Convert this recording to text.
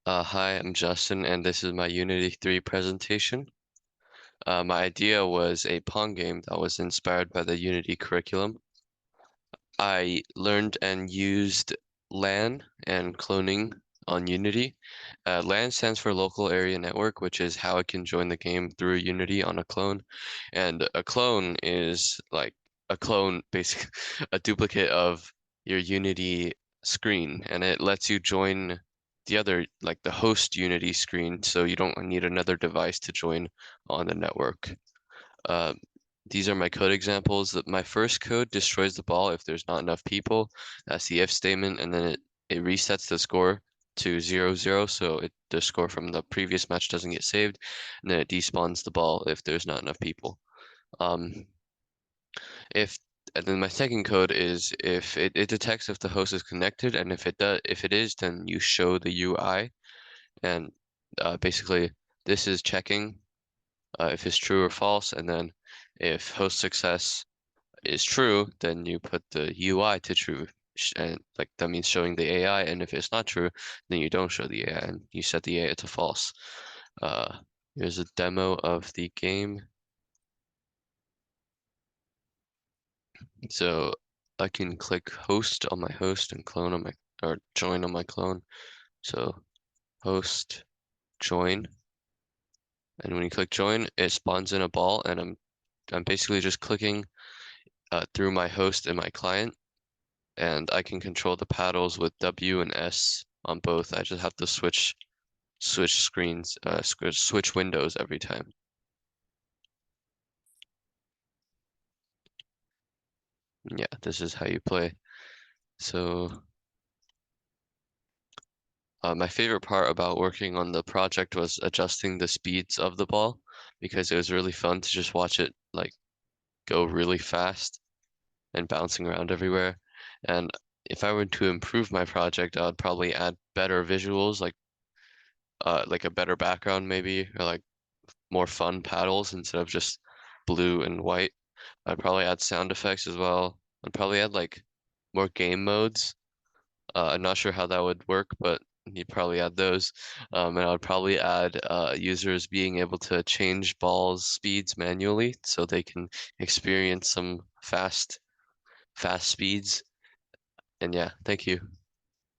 Hi, I'm Justin, and this is my Unity 3 presentation. My idea was a Pong game that was inspired by the Unity curriculum. I learned and used LAN and cloning on Unity. LAN stands for Local Area Network, which is how I can join the game through Unity on a clone. And a clone is like a clone, basically a duplicate of your Unity screen, and it lets you join the other, like the host Unity screen, so you don't need another device to join on the network. Uh, these are my code examples. My first code destroys the ball if there's not enough people. That's the if statement, and then it resets the score to 0-0, so the score from the previous match doesn't get saved, and then it despawns the ball if there's not enough people. Um, if and then my second code is if it detects if the host is connected, and if it is, then you show the UI, and basically this is checking if it's true or false, and then if host success is true, then you put the UI to true, and like that means showing the AI, and if it's not true, then you don't show the AI and you set the AI to false. Uh, Here's a demo of the game. So I can click host on my host and clone on my, or join on my clone. So host, join, and when you click join, it spawns in a ball, and I'm basically just clicking through my host and my client, and I can control the paddles with W and S on both. I just have to switch screens, switch windows every time. Yeah, this is how you play. So my favorite part about working on the project was adjusting the speeds of the ball because it was really fun to just watch it like go really fast and bouncing around everywhere. And if I were to improve my project, I would probably add better visuals, like a better background maybe, or like more fun paddles instead of just blue and white. I'd probably add sound effects as well. I'd probably add like more game modes. I'm not sure how that would work, but you'd probably add those. And I would probably add users being able to change balls speeds manually so they can experience some fast speeds. And yeah, thank you.